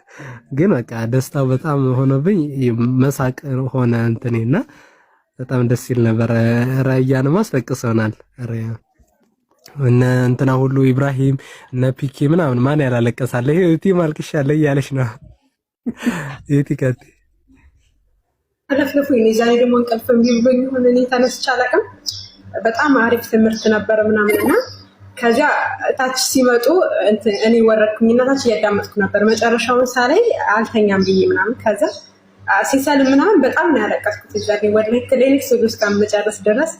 ግን በቃ ደስታው በጣም ሆኖብኝ መሳቅ ሆነ እንትኔና በጣም ደስ ይል ነበር። ራያንም አስለቅሰውናል። እነ እንትና ሁሉ ኢብራሂም እነ ፒኬ ምናምን ማን ያላለቀሳለ? ይሄ እቲ ማልቅሻለሁ እያለች ነው እቲ ከት አለፍለፉ እኔ ዛሬ ደግሞ እንቅልፍ ቢብኝ ሆነ እኔ ተነስቼ አላውቅም። በጣም አሪፍ ትምህርት ነበር ምናምንና ከዚያ ታች ሲመጡ እኔ ወረድኩኝና ታች እያዳመጥኩ ነበር። መጨረሻውን ሳላይ አልተኛም ብዬ ምናምን ከዛ ሲሰልም ምናምን በጣም ነው ያለቀስኩት። እዛኔ ወደ ክሊኒክ ሱሉስ እስከምጨርስ ድረስ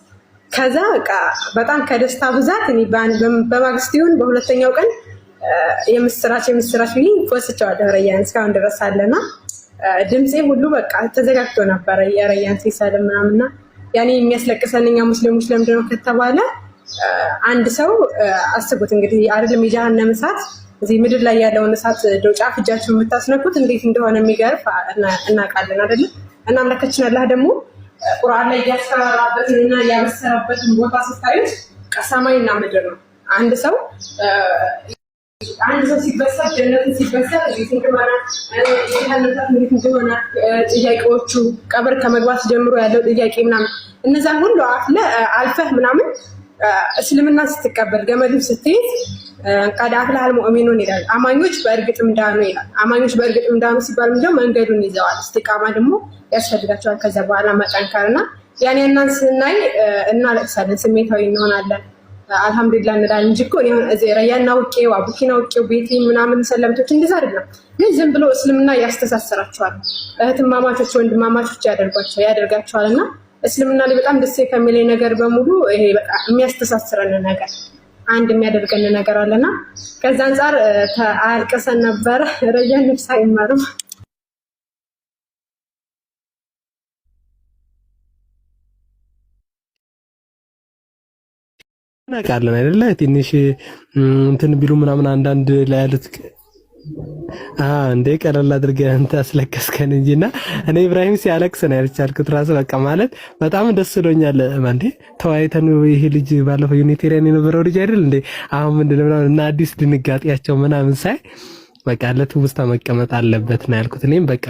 ከዛ በቃ በጣም ከደስታ ብዛት እኔ በማግስቱ ይሁን በሁለተኛው ቀን የምስራች ብዬ ወስቻለሁ ረያን እስካሁን ድረስ አለና ድምፄ ሁሉ በቃ ተዘጋግቶ ነበር የረያን ሲሰልም ምናምንና ያኔ የሚያስለቅሰን እኛ ሙስሊሞች ለምንድን ነው ከተባለ አንድ ሰው አስቡት እንግዲህ አይደለም የጀሃነም እሳት እዚህ ምድር ላይ ያለውን እሳት ጫፍ እጃችሁን የምታስነኩት እንዴት እንደሆነ የሚገርፍ እናውቃለን አይደለም። እና አምላካችን አላህ ደግሞ ቁርአን ላይ ያስፈራራበትንና ያበሰረበትን ቦታ ስታዩት ሰማይና ምድር ነው። አንድ ሰው ሲበሰር ጀነትን ሲበሰር እንዴት እንደሆነ የጀሃነም እንዴት እንደሆነ ጥያቄዎቹ ቀብር ከመግባት ጀምሮ ያለው ጥያቄ ምናምን እነዛን ሁሉ አልፈህ ምናምን እስልምና ስትቀበል ገመድም ስትይዝ ቀድ አፍለሐል ሙእሚኑን ይላል። አማኞች በእርግጥም ዳኑ ይላል። አማኞች በእርግጥም ዳኑ ሲባል ምንድነው? መንገዱን ይዘዋል። እስቲቃማ ደግሞ ያስፈልጋቸዋል። ከዛ በኋላ መጠንከርና ያንን ስናይ እናለቅሳለን፣ ስሜታዊ እንሆናለን። አልሐምዱሊላህ እንላለን እንጂ እኮ ረያና ውቄው አቡኪና ውቄው ቤቴ ምናምን ሰለምቶች እንደዛ አይደለም። ግን ዝም ብሎ እስልምና ያስተሳስራቸዋል። እህትማማቾች ወንድማማቾች ያደርጋቸዋልና እስልምና ላይ በጣም ደስ ከሚለኝ ነገር በሙሉ ይሄ በቃ የሚያስተሳስረን ነገር አንድ የሚያደርገን ነገር አለና ከዛ አንፃር አልቀሰን ነበር። ረያን ነፍስ አይማርም። እናውቃለን አይደለ? ትንሽ እንትን ቢሉ ምናምን አንዳንድ ላይ ያሉት እንዴ ቀለል አድርገህ አንተ አስለቀስከን እንጂና እኔ ኢብራሂም ሲያለቅስ ነው ያልቻልኩት ራሱ በቃ ማለት በጣም ደስ ብሎኛል። እንዴ ተወያይተን ይሄ ልጅ ባለፈው ዩኒቴሪያን የነበረው ልጅ አይደል እንዴ አሁን ምንድነው ምናምን እና አዲስ ድንጋጤያቸው ምናምን ሳይ በቃ ለትውስታ መቀመጥ አለበት ነው ያልኩት። እኔም በቃ